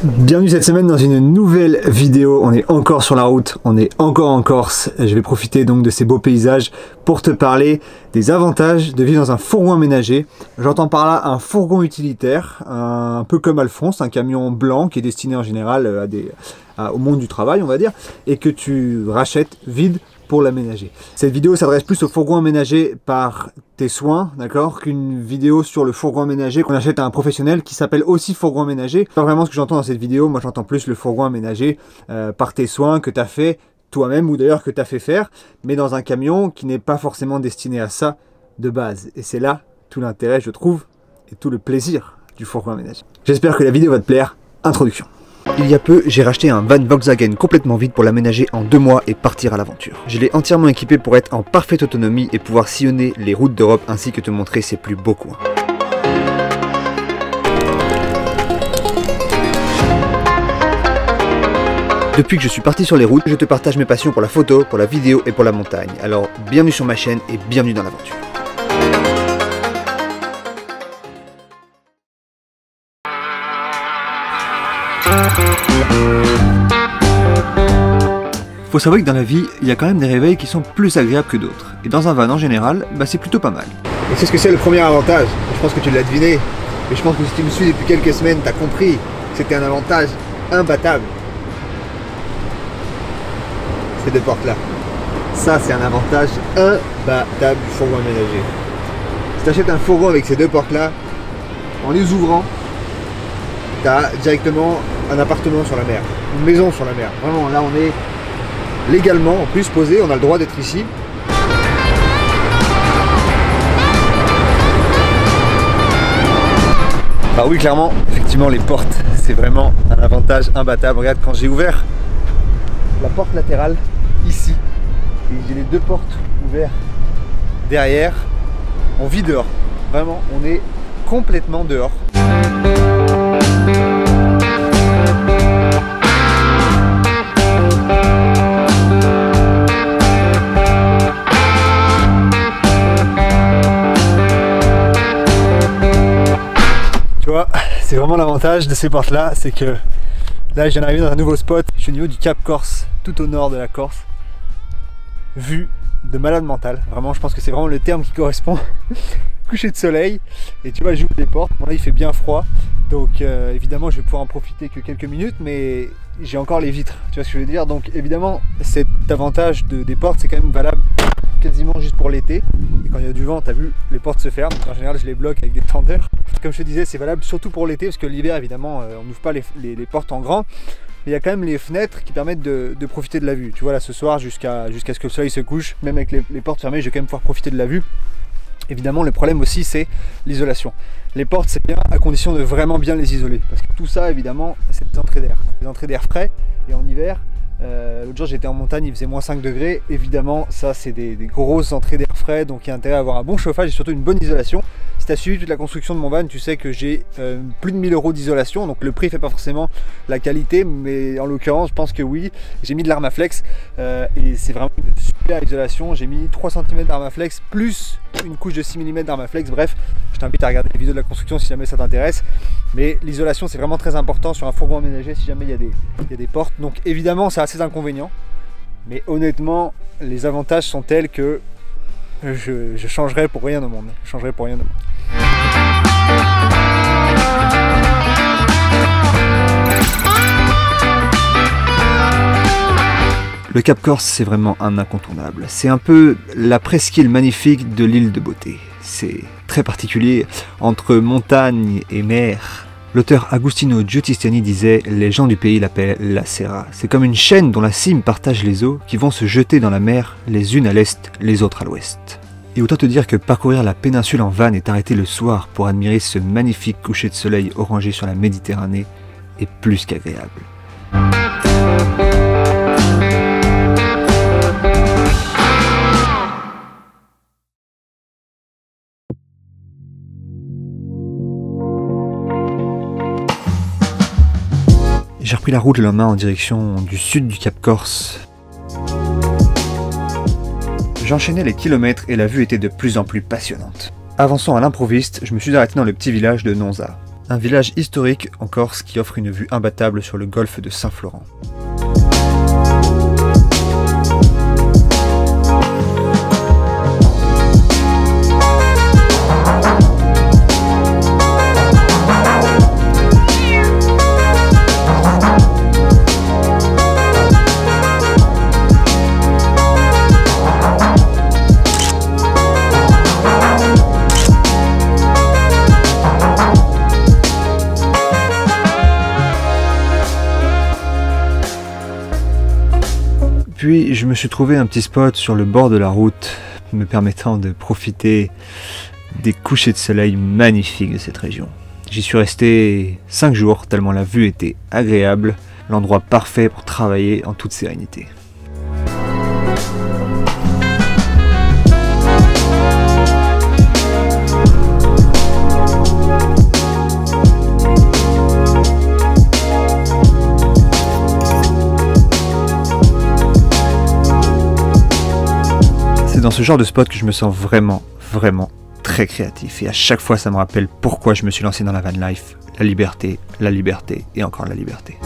Bienvenue cette semaine dans une nouvelle vidéo. On est encore sur la route, on est encore en Corse. Je vais profiter donc de ces beaux paysages pour te parler des avantages de vivre dans un fourgon aménagé. J'entends par là un fourgon utilitaire, un peu comme Alphonse, un camion blanc qui est destiné en général au monde du travail, on va dire, et que tu rachètes vide pour l'aménager. Cette vidéo s'adresse plus au fourgon aménagé par tes soins, d'accord, qu'une vidéo sur le fourgon aménagé qu'on achète à un professionnel qui s'appelle aussi fourgon aménagé. C'est pas vraiment ce que j'entends dans cette vidéo, moi j'entends plus le fourgon aménagé par tes soins que tu as fait toi-même ou d'ailleurs que tu as fait faire, mais dans un camion qui n'est pas forcément destiné à ça de base. Et c'est là tout l'intérêt, je trouve, et tout le plaisir du fourgon aménagé. J'espère que la vidéo va te plaire. Introduction. Il y a peu, j'ai racheté un van Volkswagen complètement vide pour l'aménager en 2 mois et partir à l'aventure. Je l'ai entièrement équipé pour être en parfaite autonomie et pouvoir sillonner les routes d'Europe ainsi que te montrer ses plus beaux coins. Depuis que je suis parti sur les routes, je te partage mes passions pour la photo, pour la vidéo et pour la montagne. Alors bienvenue sur ma chaîne et bienvenue dans l'aventure. Faut savoir que dans la vie, il y a quand même des réveils qui sont plus agréables que d'autres. Et dans un van en général, c'est plutôt pas mal. Et c'est ce que c'est le premier avantage. Je pense que tu l'as deviné. Et je pense que si tu me suis depuis quelques semaines, tu as compris que c'était un avantage imbattable. Ces deux portes là. Ça c'est un avantage imbattable du fourgon aménagé. Si tu achètes un fourgon avec ces deux portes là, en les ouvrant, tu as directement un appartement sur la mer, une maison sur la mer. Vraiment, là on est légalement en plus posé, on a le droit d'être ici. Ah oui, clairement, effectivement les portes, c'est vraiment un avantage imbattable. Regarde, quand j'ai ouvert la porte latérale ici, et j'ai les deux portes ouvertes derrière, on vit dehors. Vraiment, on est complètement dehors. Tu vois, c'est vraiment l'avantage de ces portes là, c'est que là je viens d'arriver dans un nouveau spot. Je suis au niveau du Cap Corse, tout au nord de la Corse. Vue de malade mental, vraiment je pense que c'est vraiment le terme qui correspond. Coucher de soleil, et tu vois j'ouvre les portes, bon là il fait bien froid, donc évidemment je vais pouvoir en profiter que quelques minutes, mais j'ai encore les vitres, tu vois ce que je veux dire, donc évidemment cet avantage des portes c'est quand même valable quasiment juste pour l'été, et quand il y a du vent, tu as vu, les portes se ferment, donc en général je les bloque avec des tendeurs. Comme je te disais, c'est valable surtout pour l'été, parce que l'hiver évidemment on n'ouvre pas les portes en grand, mais il y a quand même les fenêtres qui permettent de profiter de la vue. Tu vois là ce soir jusqu'à ce que le soleil se couche, même avec les portes fermées, je vais quand même pouvoir profiter de la vue. Évidemment, le problème aussi, c'est l'isolation. Les portes, c'est bien à condition de vraiment bien les isoler. Parce que tout ça, évidemment, c'est des entrées d'air frais. Et en hiver, l'autre jour, j'étais en montagne, il faisait moins 5 degrés. Évidemment, ça, c'est des grosses entrées d'air frais. Donc, il y a intérêt à avoir un bon chauffage et surtout une bonne isolation. Si tu as suivi toute la construction de mon van, tu sais que j'ai plus de 1000 € d'isolation. Donc, le prix fait pas forcément la qualité. Mais en l'occurrence, je pense que oui. J'ai mis de l'Armaflex. Et c'est vraiment une super isolation. J'ai mis 3 cm d'Armaflex plus une couche de 6 mm d'Armaflex. Bref, je t'invite à regarder les vidéos de la construction si jamais ça t'intéresse. Mais l'isolation, c'est vraiment très important sur un fourgon aménagé si jamais il y a des portes. Donc évidemment, ça a ses inconvénients. Mais honnêtement, les avantages sont tels que je changerais pour rien au monde. Je changerais pour rien au monde. Le Cap Corse, c'est vraiment un incontournable. C'est un peu la presqu'île magnifique de l'île de Beauté. C'est très particulier entre montagne et mer. L'auteur Agostino Giottistani disait « Les gens du pays l'appellent la Serra. C'est comme une chaîne dont la cime partage les eaux qui vont se jeter dans la mer, les unes à l'est, les autres à l'ouest. » Et autant te dire que parcourir la péninsule en van et t'arrêter le soir pour admirer ce magnifique coucher de soleil orangé sur la Méditerranée est plus qu'agréable. J'ai repris la route le lendemain en direction du sud du Cap Corse. J'enchaînais les kilomètres et la vue était de plus en plus passionnante. Avançant à l'improviste, je me suis arrêté dans le petit village de Nonza. Un village historique en Corse qui offre une vue imbattable sur le golfe de Saint-Florent. Puis je me suis trouvé un petit spot sur le bord de la route me permettant de profiter des couchers de soleil magnifiques de cette région. J'y suis resté 5 jours tellement la vue était agréable, l'endroit parfait pour travailler en toute sérénité. C'est dans ce genre de spot que je me sens vraiment très créatif et à chaque fois ça me rappelle pourquoi je me suis lancé dans la van life, la liberté et encore la liberté.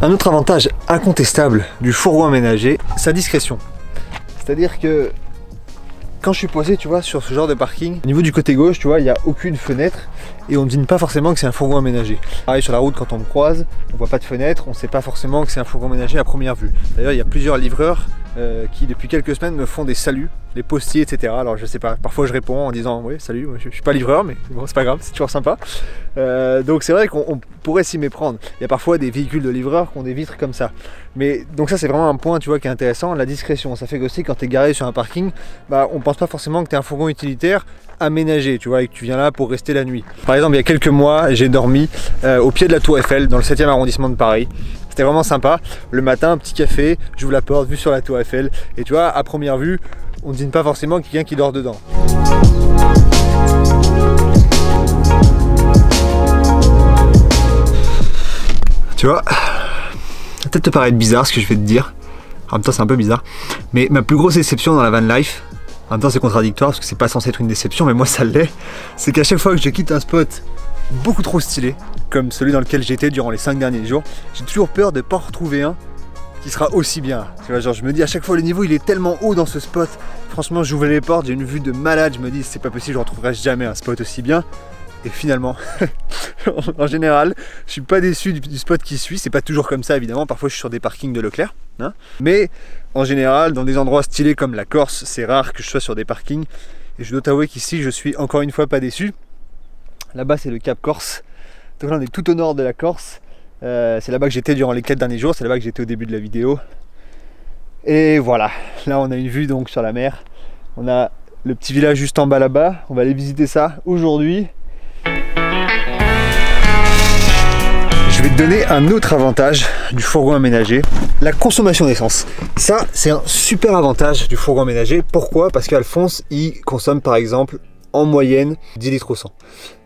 Un autre avantage incontestable du fourgon aménagé, sa discrétion. C'est-à-dire que quand je suis posé, tu vois, sur ce genre de parking, au niveau du côté gauche, tu vois, il n'y a aucune fenêtre et on ne devine pas forcément que c'est un fourgon aménagé. Pareil sur la route, quand on me croise, on voit pas de fenêtre, on ne sait pas forcément que c'est un fourgon aménagé à première vue. D'ailleurs, il y a plusieurs livreurs qui depuis quelques semaines me font des saluts, les postiers, etc. Alors je sais pas, parfois je réponds en disant oui, salut, moi, je suis pas livreur, mais bon, c'est pas grave, c'est toujours sympa. Donc c'est vrai qu'on pourrait s'y méprendre. Il y a parfois des véhicules de livreurs qui ont des vitres comme ça. Mais donc ça c'est vraiment un point, tu vois, qui est intéressant, la discrétion. Ça fait qu'aussi quand tu es garé sur un parking, bah, on pense pas forcément que tu es un fourgon utilitaire aménagé, tu vois, et que tu viens là pour rester la nuit. Par exemple, il y a quelques mois, j'ai dormi au pied de la Tour Eiffel, dans le 7e arrondissement de Paris. C'était vraiment sympa. Le matin, un petit café, j'ouvre la porte, vue sur la Tour Eiffel. Et tu vois, à première vue, on ne devine pas forcément quelqu'un qui dort dedans. Tu vois, ça va peut-être te paraître bizarre ce que je vais te dire. En même temps, c'est un peu bizarre. Mais ma plus grosse déception dans la van life, en même temps c'est contradictoire parce que c'est pas censé être une déception, mais moi ça l'est, c'est qu'à chaque fois que je quitte un spot beaucoup trop stylé, comme celui dans lequel j'étais durant les 5 derniers jours, j'ai toujours peur de ne pas retrouver un qui sera aussi bien. Tu vois, genre je me dis à chaque fois le niveau il est tellement haut dans ce spot, franchement j'ouvre les portes, j'ai une vue de malade, je me dis c'est pas possible, je ne retrouverai jamais un spot aussi bien. Et finalement, en général, je suis pas déçu du spot qui suit, c'est pas toujours comme ça évidemment, parfois je suis sur des parkings de Leclerc, hein, mais en général dans des endroits stylés comme la Corse, c'est rare que je sois sur des parkings, et je dois t'avouer qu'ici je suis encore une fois pas déçu. Là-bas c'est le Cap Corse, donc là on est tout au nord de la Corse, c'est là-bas que j'étais durant les 4 derniers jours, c'est là-bas que j'étais au début de la vidéo. Et voilà, là on a une vue donc sur la mer, on a le petit village juste en bas là-bas, on va aller visiter ça aujourd'hui. Je vais te donner un autre avantage du fourgon aménagé, la consommation d'essence. Ça c'est un super avantage du fourgon aménagé, pourquoi? Parce qu'Alphonse il consomme par exemple en moyenne 10 litres au 100.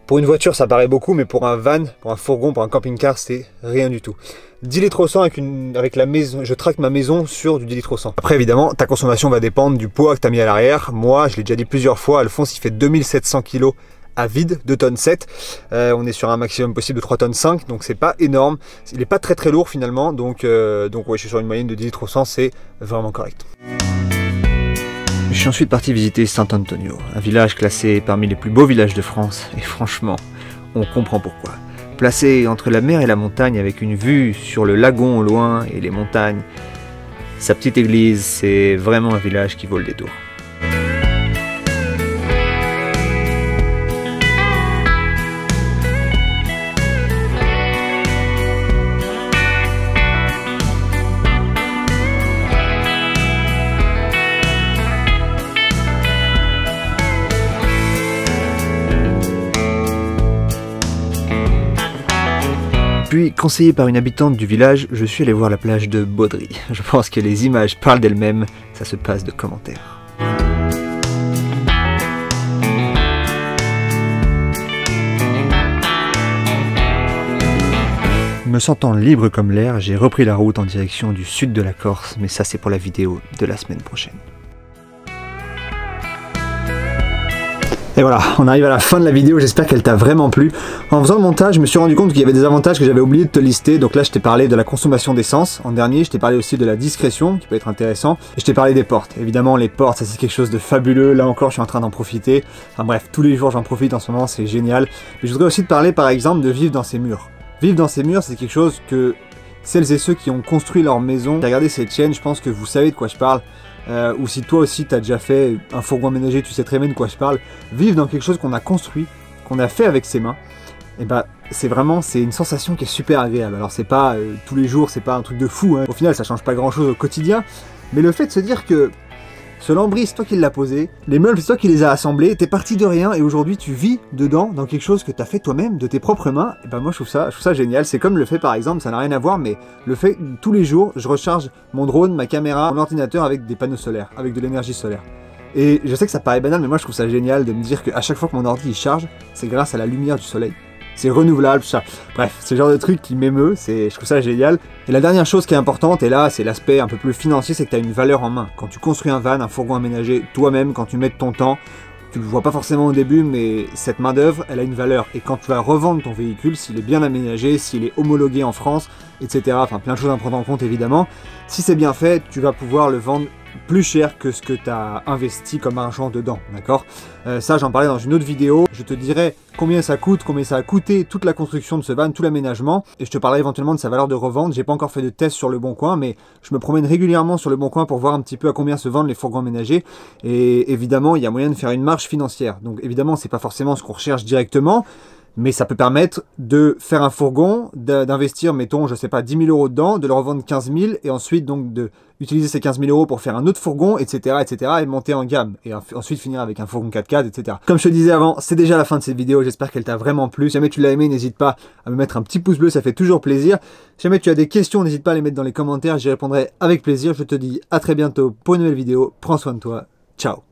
Pour une voiture ça paraît beaucoup, mais pour un van, pour un fourgon, pour un camping-car c'est rien du tout. 10 litres au 100 avec la maison, je traque ma maison sur du 10 litres au 100. Après évidemment ta consommation va dépendre du poids que tu as mis à l'arrière. Moi je l'ai déjà dit plusieurs fois, Alphonse il fait 2700 kg à vide, 2 tonnes 7. On est sur un maximum possible de 3 tonnes 5, donc c'est pas énorme. Il n'est pas très lourd finalement, donc ouais, je suis sur une moyenne de 10 litres au 100, c'est vraiment correct. Je suis ensuite parti visiter Sant'Antonio, un village classé parmi les plus beaux villages de France, et franchement, on comprend pourquoi. Placé entre la mer et la montagne avec une vue sur le lagon au loin et les montagnes, sa petite église, c'est vraiment un village qui vaut le détour. Puis, conseillé par une habitante du village, je suis allé voir la plage de Baudry. Je pense que les images parlent d'elles-mêmes, ça se passe de commentaires. Me sentant libre comme l'air, j'ai repris la route en direction du sud de la Corse, mais ça c'est pour la vidéo de la semaine prochaine. Et voilà, on arrive à la fin de la vidéo, j'espère qu'elle t'a vraiment plu. En faisant le montage, je me suis rendu compte qu'il y avait des avantages que j'avais oublié de te lister. Donc là, je t'ai parlé de la consommation d'essence en dernier, je t'ai parlé aussi de la discrétion, qui peut être intéressant, et je t'ai parlé des portes. Évidemment, les portes, ça c'est quelque chose de fabuleux, là encore, je suis en train d'en profiter. Enfin bref, tous les jours j'en profite en ce moment, c'est génial. Mais je voudrais aussi te parler, par exemple, de vivre dans ces murs. Vivre dans ces murs, c'est quelque chose que celles et ceux qui ont construit leur maison, qui regardez cette chaîne, je pense que vous savez de quoi je parle. Ou si toi aussi tu as déjà fait un fourgon aménagé, tu sais très bien de quoi je parle. Vivre dans quelque chose qu'on a construit, qu'on a fait avec ses mains, et bah c'est une sensation qui est super agréable. Alors c'est pas tous les jours, c'est pas un truc de fou, hein. Au final ça change pas grand chose au quotidien, mais le fait de se dire que ce lambris, c'est toi qui l'as posé, les meubles, c'est toi qui les as assemblés, t'es parti de rien et aujourd'hui tu vis dedans, dans quelque chose que t'as fait toi-même, de tes propres mains. Et ben moi je trouve ça génial. C'est comme le fait par exemple, ça n'a rien à voir, mais le fait tous les jours, je recharge mon drone, ma caméra, mon ordinateur avec des panneaux solaires, avec de l'énergie solaire. Et je sais que ça paraît banal, mais moi je trouve ça génial de me dire qu'à chaque fois que mon ordi il charge, c'est grâce à la lumière du soleil. C'est renouvelable, tout ça. Bref, c'est le genre de truc qui m'émeut, je trouve ça génial. Et la dernière chose qui est importante, et là c'est l'aspect un peu plus financier, c'est que tu as une valeur en main. Quand tu construis un van, un fourgon aménagé, toi-même, quand tu mets de ton temps, tu le vois pas forcément au début, mais cette main d'œuvre, elle a une valeur. Et quand tu vas revendre ton véhicule, s'il est bien aménagé, s'il est homologué en France, etc., enfin plein de choses à prendre en compte évidemment, si c'est bien fait, tu vas pouvoir le vendre plus cher que ce que tu as investi comme argent dedans, d'accord? Ça, j'en parlais dans une autre vidéo. Je te dirai combien ça coûte, combien ça a coûté toute la construction de ce van, tout l'aménagement, et je te parlerai éventuellement de sa valeur de revente. J'ai pas encore fait de test sur Le Bon Coin, mais je me promène régulièrement sur Le Bon Coin pour voir un petit peu à combien se vendent les fourgons aménagés, et évidemment, il y a moyen de faire une marge financière. Donc évidemment, c'est pas forcément ce qu'on recherche directement, mais ça peut permettre de faire un fourgon, d'investir, mettons, je sais pas, 10 000 € dedans, de le revendre 15 000, et ensuite donc d'utiliser ces 15 000 € pour faire un autre fourgon, etc., etc., et monter en gamme, et ensuite finir avec un fourgon 4x4, etc. Comme je te disais avant, c'est déjà la fin de cette vidéo, j'espère qu'elle t'a vraiment plu. Si jamais tu l'as aimé, n'hésite pas à me mettre un petit pouce bleu, ça fait toujours plaisir. Si jamais tu as des questions, n'hésite pas à les mettre dans les commentaires, j'y répondrai avec plaisir. Je te dis à très bientôt pour une nouvelle vidéo, prends soin de toi, ciao.